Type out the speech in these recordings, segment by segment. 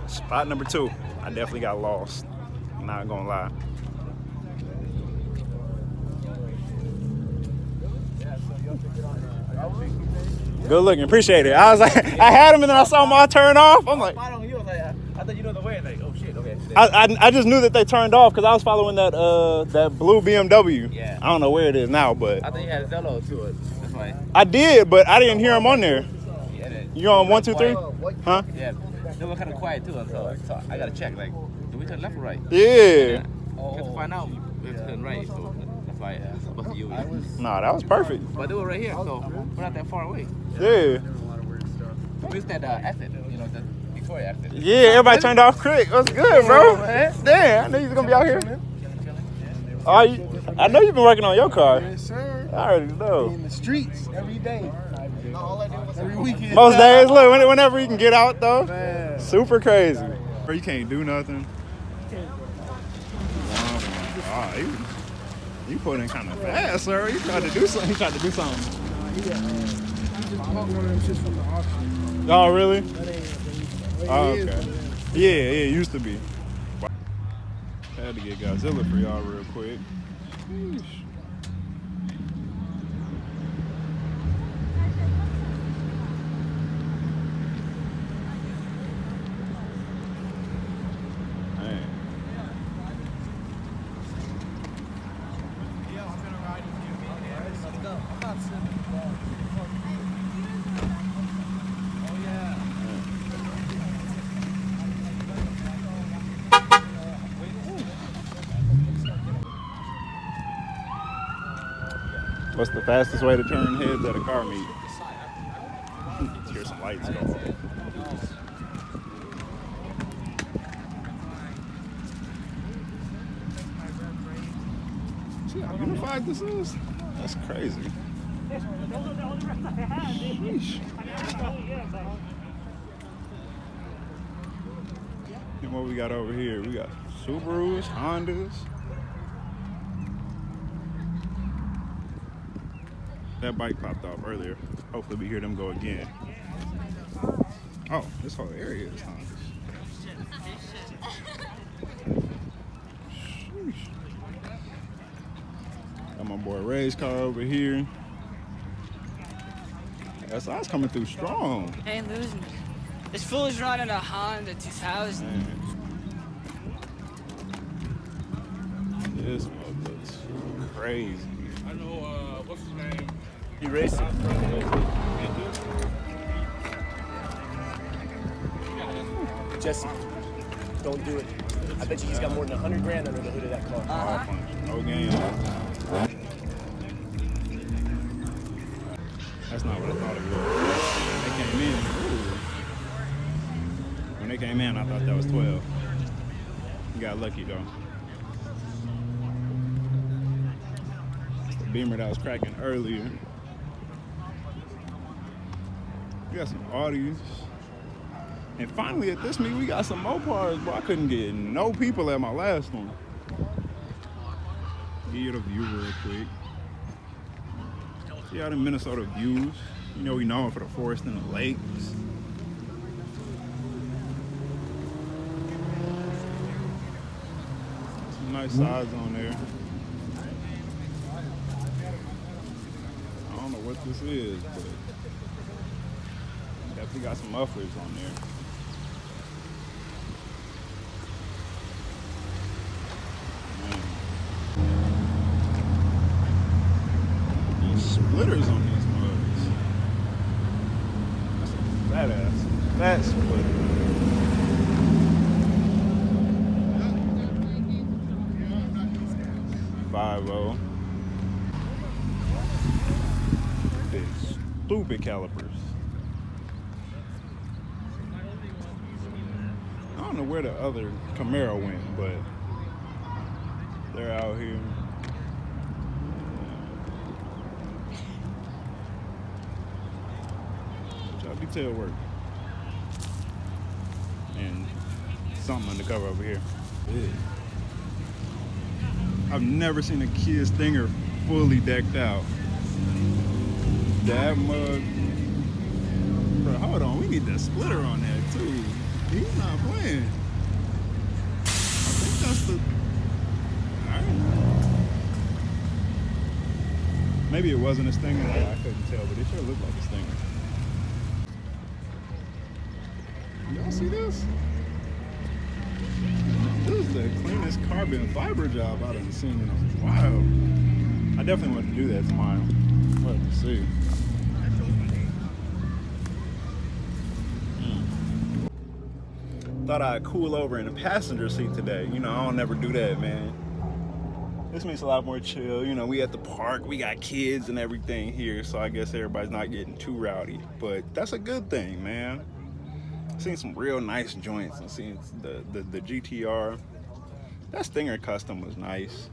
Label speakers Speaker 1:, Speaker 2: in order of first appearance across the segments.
Speaker 1: Spot number 2. I definitely got lost. Not gonna lie. Good looking, appreciate it. I was like, I had him and then I saw him all turn off. I'm like,
Speaker 2: I thought you know the way. Like, oh shit, okay.
Speaker 1: I just knew that they turned off because I was following that blue BMW.
Speaker 2: Yeah.
Speaker 1: I don't know where it is now, but
Speaker 2: I thought you had a Zello to it. That's why.
Speaker 1: I did, but I didn't hear him on there.
Speaker 2: Yeah,
Speaker 1: You on 1, 2, 3? Huh?
Speaker 2: Yeah. They were kind of quiet too, so I gotta check. Like, do we turn left or right?
Speaker 1: Yeah.
Speaker 2: Because to find out, we have to turn right. So that's why it's supposed to you.
Speaker 1: Nah, that was perfect.
Speaker 2: But they were right here, so we're not that far away.
Speaker 1: Yeah.
Speaker 2: We used that exit, you know, the Victoria exit.
Speaker 1: Yeah, everybody turned off quick. What's good, bro? Damn, I knew you was gonna be out here. Oh, I know you've been working on your car.
Speaker 3: Yes, sir.
Speaker 1: I already know.
Speaker 3: In the streets every day. Every weekend.
Speaker 1: Most days, look, whenever you can get out though.
Speaker 3: Man.
Speaker 1: Super crazy. Bro, you can't do nothing. You put in kind of fast, sir. You tried to do something. He tried to do something.
Speaker 3: He just bought one of them shits from the auction.
Speaker 1: Oh, really?
Speaker 3: That ain't
Speaker 1: Oh, okay. Yeah, it used to be. Had to get Godzilla for y'all real quick. Sheesh. Man. What's the fastest way to turn heads at a car meet? Let's hear some lights go off. See how unified this is? That's crazy. Sheesh. And what we got over here? We got Subarus, Hondas. That bike popped off earlier. Hopefully we hear them go again. Oh, this whole area is Hondas. Sheesh. Got my boy Ray's car over here. SI's coming through strong.
Speaker 4: Ain't losing. This fool is running a Honda 2000.
Speaker 1: Man. This one looks crazy.
Speaker 5: I know, what's his name?
Speaker 2: You racing?
Speaker 6: Jesse, don't do it. I bet you he's got more than 100 grand under the hood of that car.
Speaker 1: No game. That's not what I thought it was. They came in. Ooh. When they came in, I thought that was 12. You got lucky though. It's the Beamer that was cracking earlier. We got some Audis. And finally at this meet, we got some Mopars, bro. I couldn't get no people at my last one. Give you the view real quick. See all the Minnesota views. You know we known for the forest and the lakes. Some nice sides on there. I don't know what this is, but definitely got some mufflers on there. Splitters on these mugs. That's a fat splitter. 5.0. Big stupid calipers. I don't know where the other Camaro went, but they're out here. Detail work and something undercover over here. Yeah. I've never seen a Kia Stinger fully decked out. That mug, bro. Hold on, we need that splitter on that too. He's not playing. I think that's the. Alright. Maybe it wasn't a stinger. I couldn't tell, but it sure looked like a stinger. Y'all see this? This is the cleanest carbon fiber job I've ever seen in a while. I definitely want to do that tomorrow. Let's see. Thought I'd cool over in the passenger seat today. You know, I don't never do that, man. This makes a lot more chill. You know, we at the park, we got kids and everything here, so I guess everybody's not getting too rowdy. But that's a good thing, man. Seen some real nice joints and seen the GTR. That Stinger Custom was nice.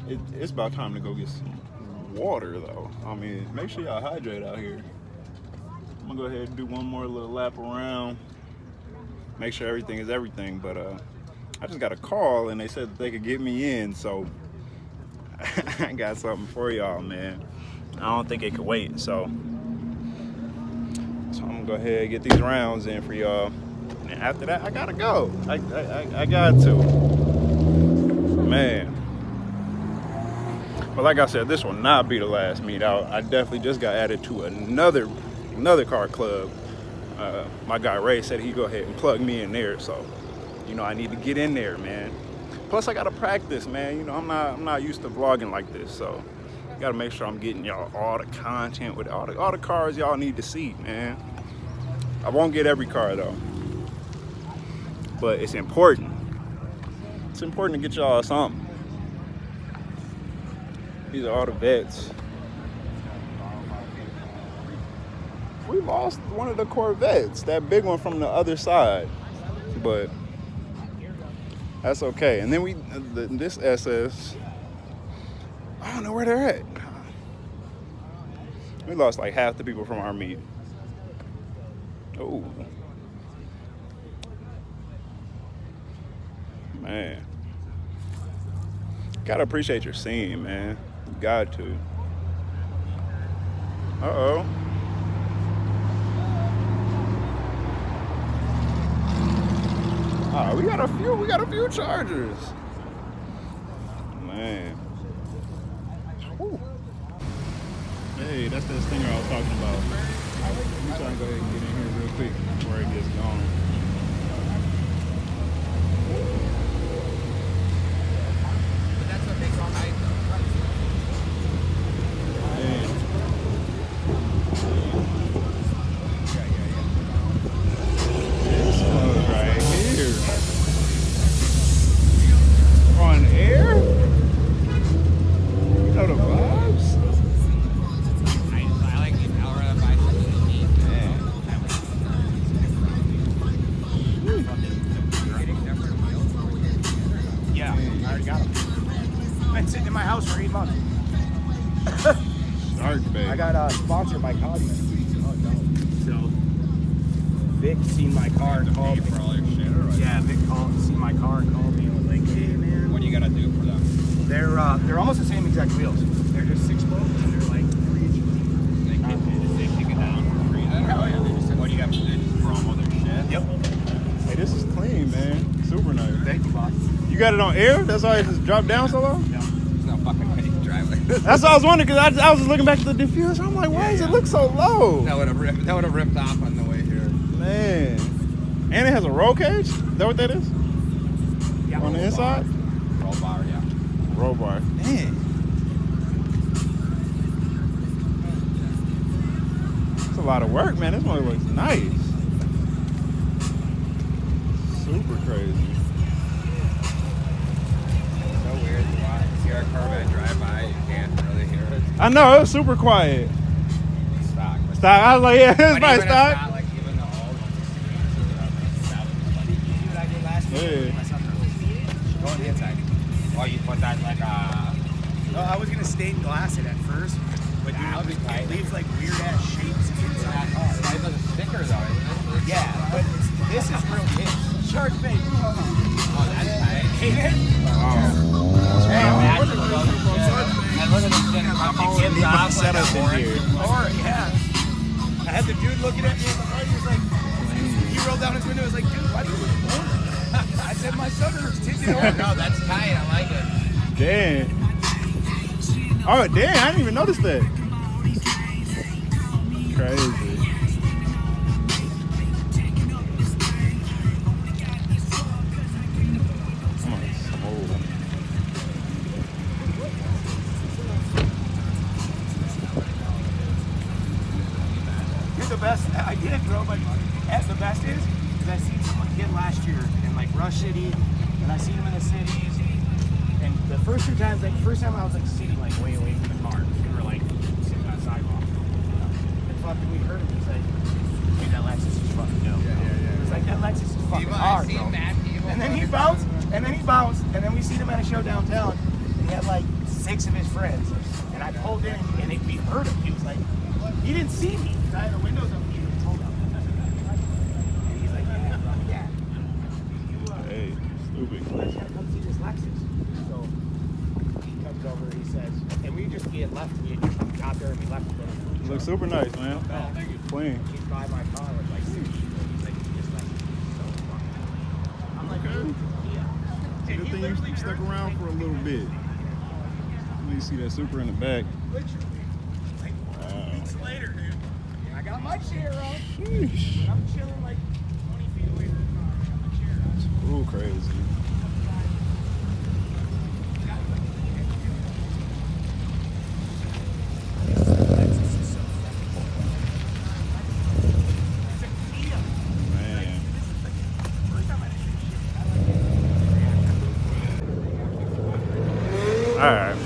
Speaker 1: It's about time to go get some water though. I mean, make sure y'all hydrate out here. I'm gonna go ahead and do one more little lap around. Make sure everything is everything, but I just got a call and they said that they could get me in, so I got something for y'all, man. I don't think it could wait, so I'm gonna go ahead and get these rounds in for y'all. And after that, I gotta go. I got to. Man. But like I said, this will not be the last meet out. I definitely just got added to another car club. My guy Ray said he'd go ahead and plug me in there, so you know I need to get in there, man. Plus I gotta practice, man. You know I'm not used to vlogging like this, so gotta make sure I'm getting y'all all the content with all the cars y'all need to see, man. I won't get every car though, but it's important. It's important to get y'all something. These are all the vets. We lost one of the Corvettes, that big one from the other side, but that's okay. And then this SS, I don't know where they're at. We lost like half the people from our meet. Oh, man. Gotta appreciate your scene, man. You got to. Uh-oh. We got a few chargers. Man. Whew. Hey, that's that stinger I was talking about. I'm trying to go ahead and get in here real quick before it gets gone.
Speaker 2: But that's what makes it high
Speaker 1: This one right here. On air? You know the vibes?
Speaker 2: I like the power of Yeah, I already got them. Been sitting in my house for 8 months.
Speaker 1: Dark, babe.
Speaker 6: I got sponsored by Cosmo. So Vic seen my car and called me.
Speaker 2: For all your shit, or
Speaker 6: Yeah, Vic seen my car and called me and was like, "Hey man,
Speaker 2: what do you gotta do for them?
Speaker 6: they're almost the same exact wheels. They're just 6 bolts and they're like 3 inches deep."
Speaker 2: They take it down for free then?
Speaker 6: Oh yeah, they just
Speaker 2: What do you got to do? Just promo their shit?
Speaker 6: Yep.
Speaker 1: Hey, this is clean, man. Super nice.
Speaker 6: Thank you, boss.
Speaker 1: You got it on air? That's why it just dropped down so low?
Speaker 6: Yeah.
Speaker 2: There's no fucking way you can drive like this.
Speaker 1: That's what I was wondering, because I was just looking back at the diffuser. I'm like, why does it look so low?
Speaker 2: That would have ripped off on the way here.
Speaker 1: Man. And it has a roll cage? Is that what that is?
Speaker 6: Yeah.
Speaker 1: On the inside?
Speaker 2: Roll bar, yeah.
Speaker 1: Roll bar. Man. It's a lot of work, man. This one looks nice. Super crazy.
Speaker 2: So weird. You see our Corvette drive by, you can't really hear it.
Speaker 1: I know, it was super quiet.
Speaker 2: It's stock.
Speaker 1: Stock. I was like, yeah, it's
Speaker 2: But
Speaker 1: probably
Speaker 2: even
Speaker 1: stock.
Speaker 2: it's not like even the old ones. See what I did last week?
Speaker 1: Yeah.
Speaker 2: My son go on the inside. Oh, you put that like
Speaker 6: No, I was gonna stain glass it at first, but it leaves like weird ass shapes inside the car.
Speaker 2: It's like a sticker though, isn't it?
Speaker 6: Yeah, but this is real big. Shark bait.
Speaker 2: Oh, that's tight.
Speaker 6: Hate it?
Speaker 2: Hey, man, look at this thing.
Speaker 1: Need my setup in here.
Speaker 6: Or, yeah. I had the dude looking at me in the front, he was like, he rolled
Speaker 2: down his window. I was like, dude, why do you look bored? I said, my sunroof's tinted over.
Speaker 7: No, that's tight. I like it.
Speaker 1: Damn. Oh, damn, I didn't even notice that. Crazy.
Speaker 2: You're the best. I did, bro, but the best is I seen someone kid last year in like Rush City, and I seen him in the cities. And the first 2 times, like first time I was like sitting like way away from the car. We were like sitting on the sidewalk. And fucking we heard him. He's like, dude, that Lexus is fucking dope. Yeah. It's like that Lexus is fucking hard, bro. And then he bounced, and then we seen him at a show downtown. And he had like 6 of his friends, and I pulled in, and we heard him. He was like, he didn't see me. I had the windows up. He was told him. And he's like, yeah.
Speaker 1: Hey, stupid.
Speaker 2: Let's come see this Lexus. So he comes over, he says, and we just get left. We got there and we left.
Speaker 1: Looks super nice, man.
Speaker 2: Oh, thank you.
Speaker 1: Clean.
Speaker 2: He's by my car with like 6 people. He's like, this Lexus is so fucking. I'm like, yeah.
Speaker 1: Good thing you stuck around for a little bit. Let me see that super in the back.
Speaker 2: Weeks later, dude. I got my chair on.
Speaker 1: Sheesh.
Speaker 2: I'm chilling like 20 feet away from the car. I got my chair on.
Speaker 1: Ooh, crazy. Man. Alright.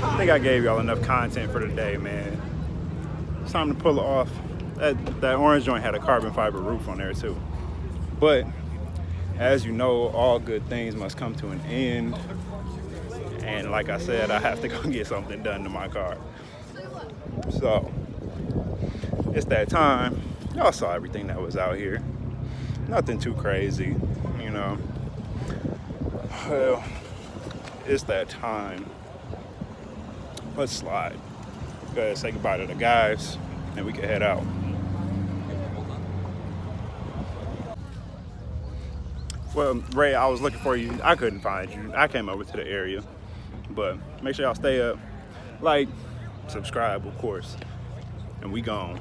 Speaker 1: I think I gave y'all enough content for today, man. It's time to pull it off. That orange joint had a carbon fiber roof on there too. But as you know, all good things must come to an end. And like I said, I have to go get something done to my car. So it's that time. Y'all saw everything that was out here. Nothing too crazy, you know. Well, it's that time. Let's slide. Go ahead and say goodbye to the guys, and we can head out. Well, Ray, I was looking for you. I couldn't find you. I came over to the area. But make sure y'all stay up, like, subscribe, of course. And we gone.